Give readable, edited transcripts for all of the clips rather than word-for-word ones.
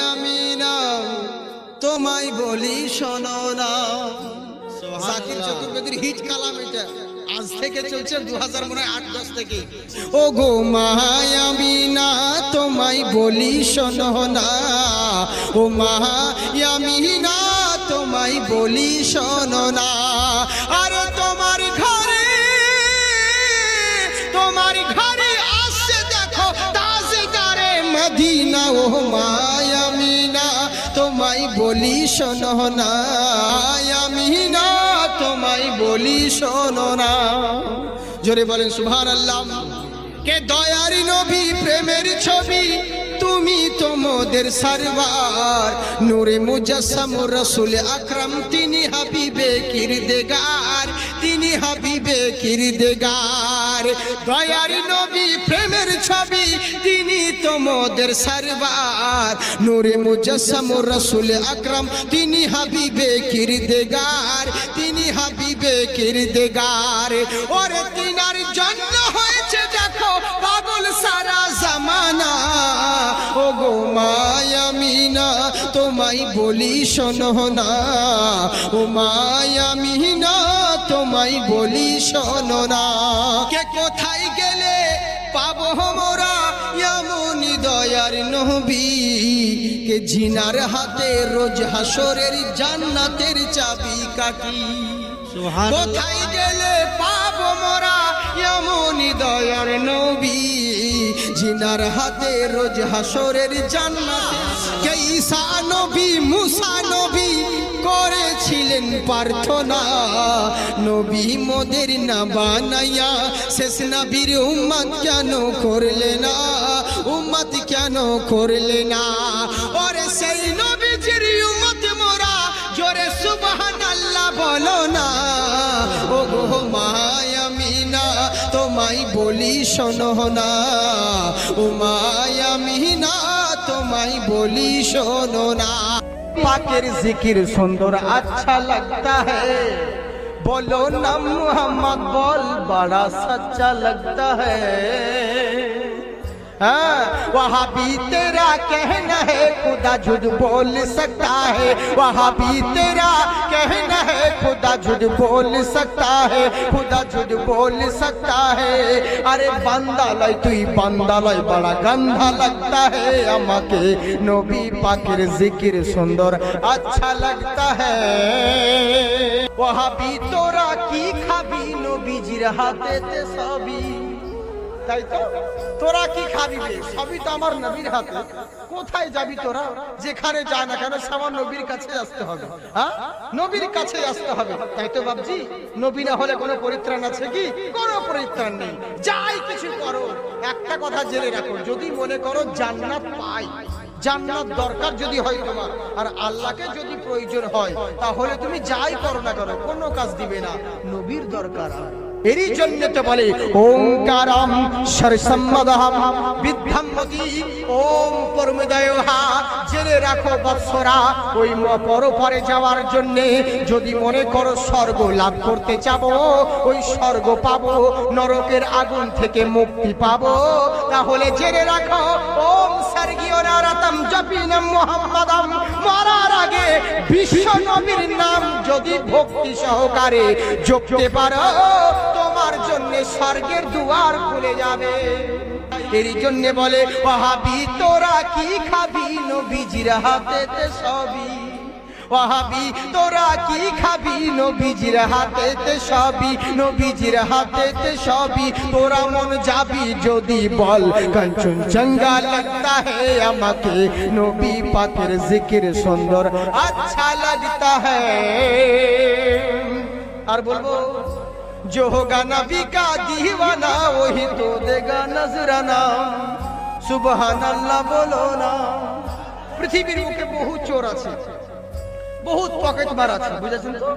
আমিনা তোমায় বলি শোনো না। জাকির চতুর্বেদীর হিট কালাম এটা, আজ থেকে চলছে 2008-10 থেকে। ও গো আমিনা তোমায় বলি শোনো না, ও আমিনা তোমায় বলি শোনো না। আর তোমার ঘরে আসছে দেখো তাজদারে মদিনা, ও আমিনা তোমায় বলি শোনো না, আমিনা তোমায় বলি শোনো না। জোরে বলেন সুবহানাল্লাহ। কে দয়ার নবী প্রেমের ছবি, তুমি তো মোদের সরওয়ার, নূরে মুজাসসাম রাসূল আকরাম, তিনি হাবিবে কিরদেগার, তিনি হাবিবে কিরদেগার। দয়ার নবী প্রেমের ছবি, তিনি তো মোদের সরওয়ার, নূরে মুজাসসাম রাসূল আকরাম, তিনি হাবিবে কিরদেগার, তিনি হাবিবে কিরদেগার। ওরে তিনার জন্য হয়েছে দেখো পাগল সারা জামানা, ও গো আমিনা তোমায় বলি শোনো না, ও আমিনা তোমায় বলি শোনো না। কে কোথায় গেলে পাবো মোরা এমন দয়ার নবী, কে জিনার হাতে রোজ হাসরের জান্নাতের চাবি কাঠি। কোথায় গেলে পাবো মোরা এমন দয়ার নবী, জিনার হাতে রোজ হাসরের জান্নাত। কে ঈসা নবী মুসা নবী করেছিলেন প্রার্থনা, নবী মোদের না বানাইয়া শেষ নবীর উম্মত কেন করলে না, উম্মত কেন করলে না। ওরে সেই নবীজির উম্মত মোরা, জোরে সুবহানাল্লাহ বলো না। ও গো আমিনা তোমায় বলি শোনো না, ও আমিনা তোমায় বলি শোনো না। পাকের জিকির সুন্দর আচ্ছা लगता है, बोलो ना मोहम्मद बोल बड़ा सच्चा लगता है। वहाँ भी तेरा कहना है खुदा झूठ बोल सकता है, वहाँ भी तेरा कहना है खुदा झूठ बोल सकता है, खुदा झूठ बोल सकता है। अरे बंदा लाई तुई बंदा लाई बड़ा गंधा लगता है, আমাকে নবী পাকের জিকির সুন্দর अच्छा लगता है। वहाँ भी তোরা কি খাবি নবীজির হাতেতে সবই, তাই তো তোরা কি খাবি সবই তো আমার নবীর হাতে। কোথায় যাবি তোরা, যেখানে যা না কেন সবার নবীর কাছে আসতে হবে। হ্যাঁ নবীর কাছে আসতে হবে, তাই তো বাবজি। নবী না হলে কোনো পরিত্রাণ আছে কি? কোনো পরিত্রাণ নেই। যাই কিছু করো একটা কথা জেনে রাখো, যদি মনে করো জান্নাত পাই, জান্নাত দরকার যদি হয় তোমার, আর আল্লাহকে যদি প্রয়োজন হয়, তাহলে তুমি যাই করো না করো কোনো কাজ দিবে না, নবীর দরকার। এরই জন্য তো বলে ওঙ্কারম সরসম্মদহম বিদ্ধম্মতি ওম পরমদয়হা। জেনে রাখো বৎসরা, ওই পরপারে যাওয়ার জন্য যদি মনে করো স্বর্গ লাভ করতে চাবো, ওই স্বর্গ পাবো, নরকের আগুন থেকে মুক্তি পাবো, তাহলে জেনে রাখো ওম স্বর্গীয় নারাতম জপিনাম মুহাম্মাদাম। মরার আগে বিশ্ব নবীর নাম যদি ভক্তি সহকারে জপতে পারো, তোমার জন্য স্বর্গের দুয়ার খুলে যাবে। এর জন্য বলে ওয়াহাবি তোরা কি খাবি নবীজির হাতেতে সবই, ওয়াহাবি তোরা কি খাবি নবীজির হাতেতে সবই, নবীজির হাতেতে সবই। তোরা মন যাবি যদি বল কাঞ্চন জঙ্গা লাগতা হে, আমাকে নবী পাকের জিকির সুন্দর আচ্ছা লাগতা হে। আর বলবো जो होगा नबी का दीवाना वही तो देगा नजराना, सुबहान अल्लाह बोलो ना। পৃথিবীর মুখে বহুত চোর আছে, বহুত পকেট মার আছে, বুঝেছেন তো?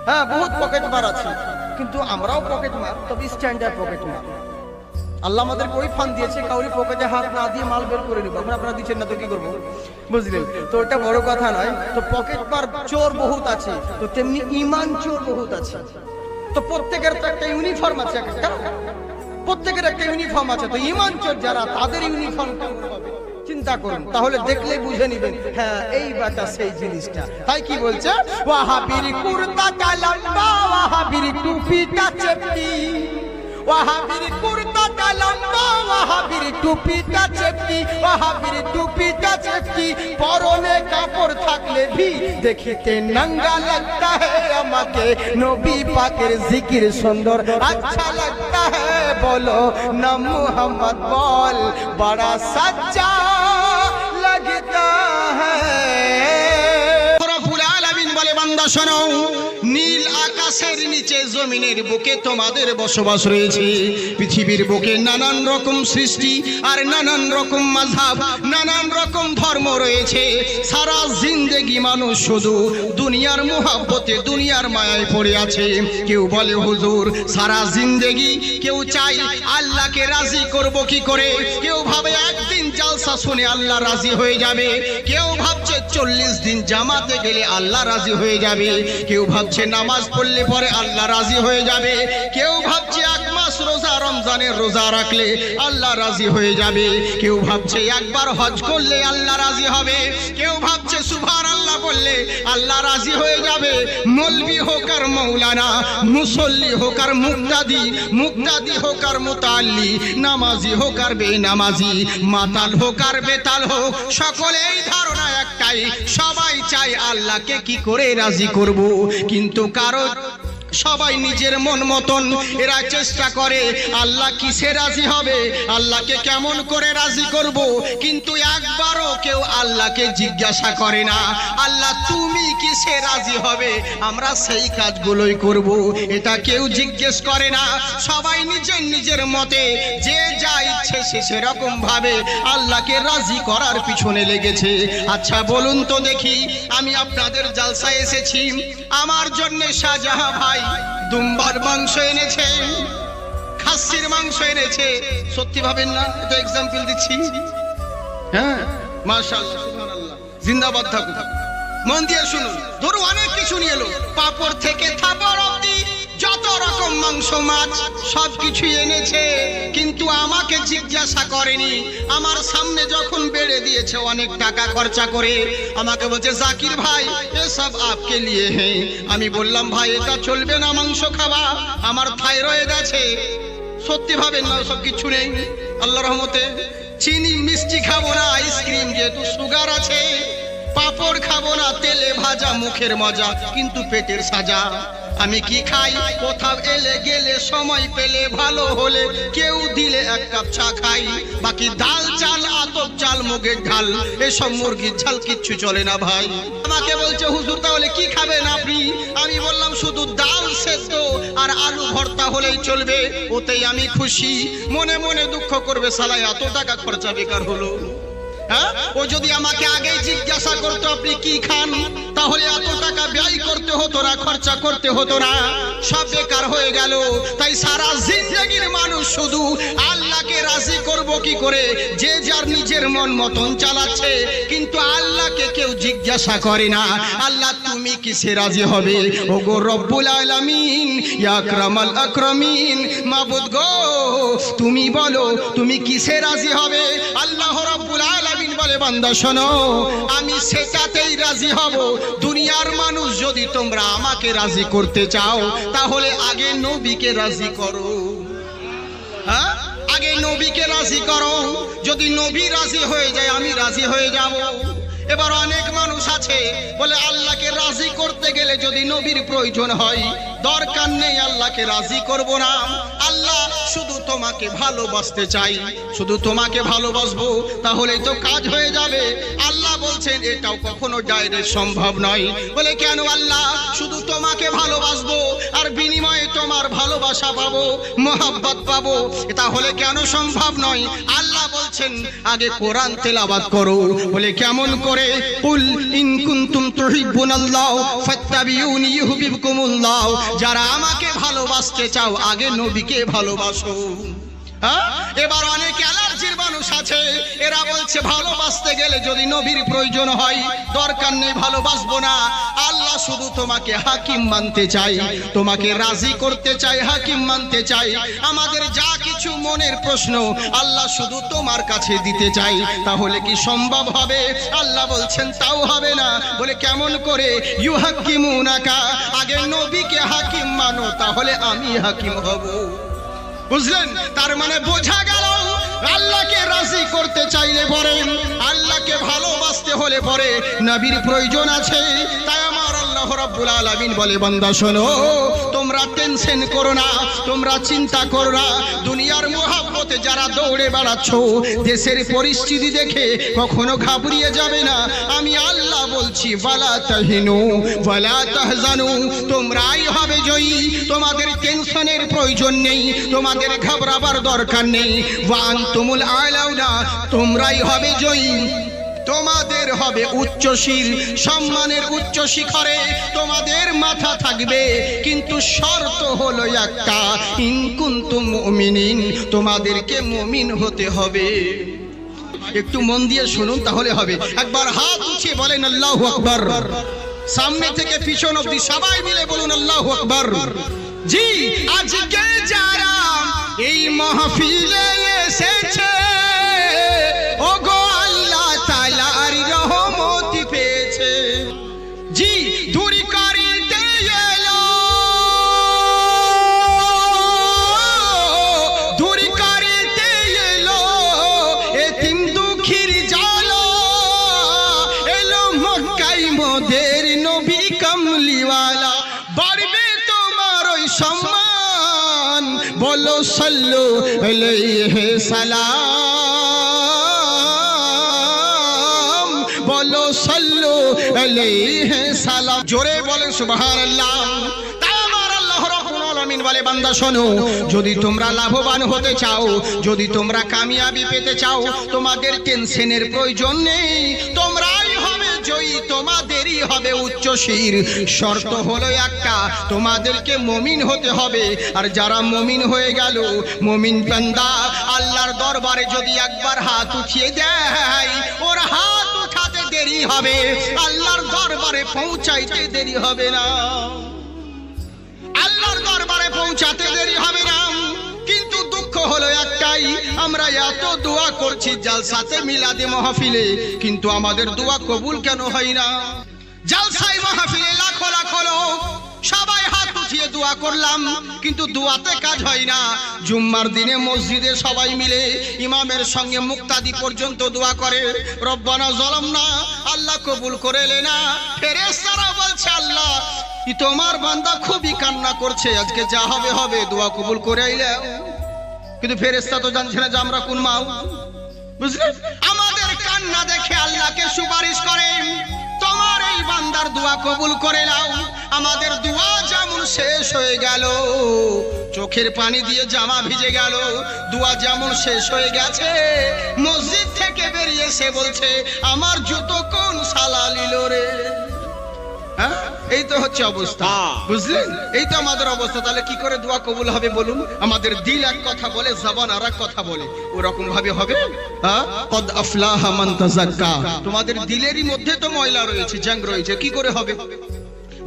হ্যাঁ বহুত পকেট মার আছে, কিন্তু আমরাও পকেট মার, তবে স্ট্যান্ডার্ড পকেট মার। আল্লাহ আমাদের ওই ফান দিয়েছে, কাউরি পকেটে হাত না দিয়ে মাল বের করে নিব। আপনারা দিচ্ছেন না তো কি করবো, বুঝলেন তো? ওটা বড় কথা নয়। তো পকেট মার চোর বহুত আছে, তো তেমনি ইমান চোর বহুত আছে। তো প্রত্যেকের তো একটা ইউনিফর্ম আছে, প্রত্যেকের একটা ইউনিফর্ম আছে। তো ইমান চোর যারা, তাদের ইউনিফর্ম কেমন হবে? চিন্তা করুন, তাহলে দেখলেই বুঝে নেবেন হ্যাঁ এই বাটা সেই জিনিসটা। তাই কি বলছে, ওয়াহাবির কুর্তাটা লম্বা, ওয়াহাবির টুপিটা চেপটি, ওয়াহাবির কুর্তাটা লম্বা, ওয়াহাবির টুপিটা চেপটি, ওয়াহাবির টুপিটা চেপটি, পরনে কাপড় থাকলে ভি দেখিতে নঙ্গা লাগতা হ্যায়, আমাকে নবী পাকের জিকির সুন্দর আচ্ছা লাগতা হ্যায়, বলো না মুহাম্মদ বল বড়া সচ্চা लगता है। রব্বুল আলামিন বলে, বান্দা শোনো, নীল আকাশের নিচে জমিনের বুকে তোমাদের বসবাস রয়েছে। পৃথিবীর বুকে নানান রকম সৃষ্টি আর নানান রকম মাযহাব, নানান রকম ধর্ম রয়েছে। সারা জিন্দেগি মানুষ শুধু দুনিয়ার মোহাব্বতে, দুনিয়ার মায়ায় পড়ে আছে। কেউ বলে হুজুর সারা জিন্দেগি কেউ চাই আল্লাহকে রাজি করব কি করে, কেউ ভাবে একদিন জালসা শুনে আল্লাহ রাজি হয়ে যাবে, কেউ ভাবছে 40 দিন জামাতে গেলে আল্লাহ রাজি হয়ে যাবে, কেউ ভাবছে নামাজ পড়লে পরে আল্লাহ রাজি হয়ে যাবে, কেউ ভাবছে 1 মাস রোজা রমজানের রোজা রাখলে আল্লাহ রাজি হয়ে যাবে, কেউ ভাবছে একবার হজ করলে আল্লাহ রাজি হবে, কেউ ভাবছে সুবহানাল্লাহ বললে আল্লাহ রাজি হয়ে যাবে। মৌলভী হোক আর মৌলানা, মুসল্লি হোক আর মুক্তাদি, মুক্তাদি হোক আর মুতাল্লি, নামাজি হোক আর বেনামাজি, মাতাল হোক আর বেতাল হোক, সকলেই ধারণা একটাই, সবাই চায় আল্লাহকে কি করে রাজি করব। কিন্তু কারো সবাই নিজের মন মতন এরা চেষ্টা করে আল্লাহ কিসে রাজি হবে, আল্লাহকে কেমন করে রাজি করব, কিন্তু একবারও কেউ আল্লাহকে জিজ্ঞাসা করে না আল্লাহ তুমি কিসে রাজি হবে, আমরা সেই কাজগুলোই করব। এটা কেউ জিজ্ঞেস করে না, সবাই নিজের নিজের মতে যে যা ইচ্ছে সে সেরকম ভাবে আল্লাহকে রাজি করার পিছনে লেগেছে। আচ্ছা বলুন তো দেখি, আমি আপনাদের জালসায় এসেছি, আমার জন্য শাহজাহান ভাই দুম্বার মাংস এনেছে, খাসির মাংস এনেছে, সত্যি ভাবেন না? এটা এক্সাম্পল দিচ্ছি। হ্যাঁ মাশাআল্লাহ সুবহানাল্লাহ, জিন্দাবাদ থাকুক। মন দিয়ে শুনুন, ধরো অনেক কিছু নিয়ে এলো, পাপড় থেকে থাপড় অবধি যত রকম মাংস মাছ সব কিছুই এনেছে, কিন্তু আমাকে জিজ্ঞাসা করেনি। আমার সামনে যখন বেড়ে দিয়েছে অনেক টাকা খরচা করে, আমাকে বলছে জাকির ভাই এসব আপকে লিয়ে হ্যাঁ। আমি বললাম ভাই এটা চলবে না মাংস খাওয়া, আমার থাইরয়েড আছে। সত্যি ভাবেন না সব কিছু নেই আল্লাহর রহমতে। চিনি মিষ্টি খাবো না, আইসক্রিম যেহেতু সুগার আছে, পাপড় খাবো না, তেলে ভাজা মুখের মজা কিন্তু পেটের সাজা। আমি কি খাই, কোথাও এলে গেলে সময় পেলে ভালো হলে কেউ দিলে 1 কাপ চা খাই, বাকি ডাল চাল আতপ চাল মুগের ঢাল এসব মুরগির ঝাল কিচ্ছু চলে না ভাই। আমাকে বলছে হুজুর তাহলে কি খাবেন আপনি? আমি বললাম শুধু ডাল সেদ্ধ আর আলু ভর্তা হলেই চলবে, ওতেই আমি খুশি। মনে মনে দুঃখ করবে সালা এত টাকা খরচা বেকার হলো। হ্যাঁ, ও যদি আমাকে আগে জিজ্ঞাসা করতো আপনি কি খান, তাহলে এত টাকা ব্যয় করতে হতো না, খরচা করতে হতো না, সব বেকার হয়ে গেল। তাই সারা জিন্দেগির মানুষ শুধু আল্লাহকে রাজি করব কি করে, যে যার নিজের মন মতন চালাচ্ছে, কিন্তু আল্লাহকে কেউ জিজ্ঞাসা করে না আল্লাহ তুমি কিসে রাজি হবে। ওগো রব্বুল আলামিন ইয়া আকরামাল আকরামিন, মাবুদ গো তুমি বলো তুমি কিসে রাজি হবে। আল্লাহ রব্বুল আলামিন বলে বান্দা শোনো, আমি সেটাতেই রাজি হব। দুনিয়ার মানুষ যদি তোমরা আমাকে রাজি করতে চাও তাহলে আগে নবীকে রাজি করো। হ্যাঁ, আগে নবীকে রাজি করো, যদি নবী রাজি হয়ে যায় আমি রাজি হয়ে যাব। এবার অনেক মানুষ আছে বলে আল্লাহকে রাজি করতে গেলে যদি নবীর প্রয়োজন হয় দরকার নেই, আল্লাহকে রাজি করব না, আল্লাহ শুধু তোমাকে ভালোবাসতে চাই, শুধু তোমাকে ভালোবাসবো তাহলেই তো কাজ হয়ে যাবে। আল্লাহ বলছেন এটাও কখনো ডাইরেক্ট সম্ভব নয়। বলে কেন? আল্লাহ শুধু তোমাকে ভালোবাসবো আর বিনিময়ে তোমার ভালোবাসা পাবো, মোহাব্বত পাবো, তাহলে কেন সম্ভব নয়? আল্লাহ বলছেন আগে কোরআন তেলাওয়াত করো। বলে কেমন করে? কুল ইন কুনতুম তুহিব্বুনাল্লাহ ফাত্তাবিউনি ইউহিব্বুকুমুল্লাহ, যারা আমাকে ভালোবাসতে চাও আগে নবীকে ভালোবাসো। এবার অনেক অ্যালার্জির মানুষ আছে, এরা বলছে ভালোবাসতে গেলে যদি নবীর প্রয়োজন হয় দরকার নেই, ভালোবাসবো না। আল্লাহ শুধু তোমাকে হাকিম মানতে চাই, তোমাকে রাজি করতে চাই, হাকিম মানতে চাই। আমাদের যা কিছু মনের প্রশ্ন আল্লাহ শুধু তোমার কাছে দিতে চাই। তাহলে কি সম্ভব হবে? আল্লাহ বলছেন তাও হবে না। বলে কেমন করে? ইউহাক্কিমুনাকা, আগে নবীকে হাকিম মানো, তাহলে আমি হাকিম হব। বুঝলেন? তার মানে বোঝা গেল আল্লাহকে রাজি করতে চাইলে পরে, আল্লাহকে ভালোবাসতে হলে পরে নবীর প্রয়োজন আছে। তাই আমার আল্লাহ রাব্বুল আলামিন বলে, বান্দা শোনো, তোমরা টেনশন করো না, তোমরা চিন্তা করো না। দুনিয়ার মোহাব্বতে যারা দৌড়ে বেড়াচ্ছ, দেশের পরিস্থিতি দেখে কখনো ঘাবড়িয়ে যাবে না। আমি আল্লাহ বলছি, ওয়ালা তাহিনু ওয়ালা তাহজানু, তোমরাই হবে জয়ী। তোমাদের টেনশনের প্রয়োজন নেই, তোমাদের ঘাবড়াবার দরকার নেই। ওয়ান্তুমুল আলাউনা, তোমরাই হবে জয়ী। তোমাদের হবে উচ্চ শির, সম্মানের উচ্চ শিখরে তোমাদের মাথা থাকবে। কিন্তু শর্ত হলো একটা, ইন কুনতুম মুমিনিন, তোমাদেরকে মুমিন হতে হবে। একটু মন দিয়ে শুনুন, তাহলে হবে। একবার হাত উঠিয়ে বলেন আল্লাহু আকবার। সামনে থেকে পিছন অবধি সবাই মিলে বলুন আল্লাহু আকবার। জি, আজকে যারা এই মাহফিলে এসেছে, ওগো আল্লাহ তাআলার রহমত পেয়েছে। জি, দূরি করিতে এলো, দূরি করিতে এলো এতিম দুঃখীর জ্বালা। এলো মক্কায় মোদের নবী কামলিওয়ালা, বাড়বে তোমার ওই সম্মান। বলো সাল্লু আলাইহি সালাম, বলো সাল্লু আলাইহি সালাম। জোরে বলেন সুবহানাল্লাহ। তাই আমার আল্লাহ রাব্বুল আলামিন বলে, বান্দা শোনো, যদি তোমরা লাভবান হতে চাও, যদি তোমরা কামিয়াবি পেতে চাও, তোমাদের টেনশনের প্রয়োজন নেই, তোমরাই হবে জয়ী, তোমাদেরই হবে উচ্চ শির। শর্ত হলো একটা, তোমাদেরকে মুমিন হতে হবে। আর যারা মুমিন হয়ে গেল, মুমিন বান্দা আল্লাহর দরবারে যদি একবার হাত উঠিয়ে দেয়, ওর হাত উঠাতে দেরি হবে, আল্লাহর দরবারে পৌঁছাইতে দেরি হবে না, আল্লাহর দরবারে পৌঁছাতে দেরি হবে না। কিন্তু দুঃখ হলো একটাই, আমরা এত দোয়া করছি জালসাতে, মিলাদে মাহফিলে, কিন্তু আমাদের দোয়া কবুল কেন হয় না? জালসায় মাহফিলে লাখো লাখো লোক, সবাই হাত উঠিয়ে দোয়া করলাম, কিন্তু দোয়াতে কাজ হয় না। জুম্মার দিনে মসজিদে সবাই মিলে ইমামের সঙ্গে মুক্তাদি পর্যন্ত দোয়া করে, রব্বানা যালামনা, আল্লাহ কবুল করে না। ফেরেশতারা বলছে, আল্লাহ তোমার বান্দা খুবই কান্না করছে, আজকে যা হবে হবে, দোয়া কবুল করে আইলে। কিন্তু ফেরেশতা তো জানছে না যে আমরা কোন মাও। বুঝলেন? আমাদের কান্না দেখে আল্লাহকে সুপারিশ করে, তোমার এই বান্দার দোয়া কবুল করে নাও। আমাদের দোয়া যেমন শেষ হয়ে গেল, চোখের পানি দিয়ে জামা ভিজে গেল, দোয়া যেমন শেষ হয়ে গেছে, মসজিদ থেকে বেরিয়ে সে বলছে, আমার জুতো কোন শালা নিল রে। এই তো হচ্ছে অবস্থা। বুঝলেন? এই তো আমাদের অবস্থা। তাহলে কি করে দোয়া কবুল হবে বলুন? আমাদের দিল এক কথা বলে, জবান আর এক কথা বলে, ওরকম ভাবে হবে? কদ আফলাহা মান তাযাক্কা। তোমাদের দিলেরই মধ্যে তো ময়লা রয়েছে, জাং রয়েছে, কি করে হবে?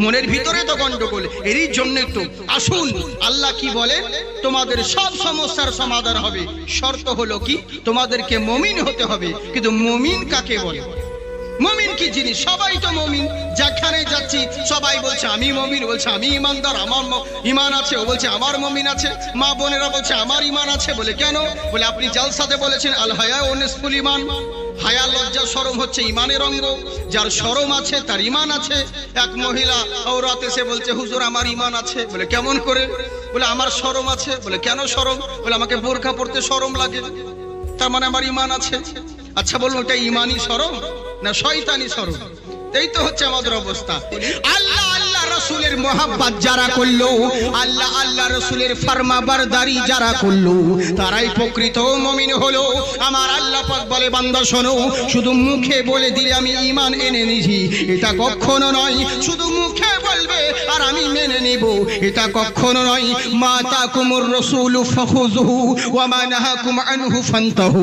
মনের ভিতরে তো গন্ডগোল। এরই জন্যই তো আসুন, আল্লাহ কি বলেন, তোমাদের সব সমস্যার সমাধান হবে। শর্ত হলো কি, তোমাদেরকে মুমিন হতে হবে। কিন্তু মুমিন কাকে বলে? মুমিন কি জিনিস? সবাই তো মুমিন, যেখানে যাচ্ছি সবাই বলছে আমি মুমিন, বলছে আমি ইমানদার, আমার ইমান আছে, ও বলছে আমার মুমিন আছে। মা বোনেরা বলছে আমার ইমান আছে। বলে কেন? বলে আপনি জালসাতে বলেছেন আল হায়া ও নিসফুল ঈমান, হায়া লজ্জা শরম হচ্ছে ইমানের অঙ্গ, যার শরম আছে তার ইমান আছে। এক মহিলা ঔরত এসে বলছে, হুজুর আমার ইমান আছে। বলে কেমন করে? বলে আমার শরম আছে। বলে কেন শরম? বলে আমাকে বোরকা পরতে শরম লাগে, তার মানে আমার ইমান আছে। আচ্ছা বলুন, ওটা ইমানি শরম না শয়তানি শরম? এই তো হচ্ছে আমাদের অবস্থা। আল্লাহ আল্লাহ রসুলের মোহাব্বত যারা করলো, আল্লাহ রসুলের ফরমাবরদারি যারা করলো, তারাই প্রকৃত মুমিন হলো। আমার আল্লাহ পাক বলে, বান্দা শোনো, শুধু মুখে বলে দিলে আমি ঈমান এনে নিয়েছি, এটা কখনো নয়। শুধু মুখে বলবে আর আমি মেনে নিব, এটা কখনো নয়। মা তাকুমুর রাসূলু ফাখুযুহু ওয়া মা নাহাকুম আনহু ফান্তাহু।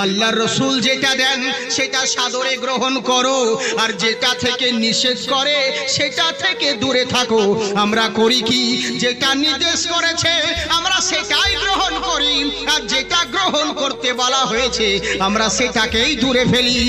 আল্লাহর রাসূল যেটা দেন সেটা সাদরে গ্রহণ করো, আর যেটা থেকে নিষেধ করে সেটা থেকে দূরে থাকো। আমরা করি কি? যেটা নির্দেশ করেছে আমরা সেটাই গ্রহণ করি, আর যেটা গ্রহণ করতে বলা হয়েছে আমরা সেটাকেই দূরে ফেলি।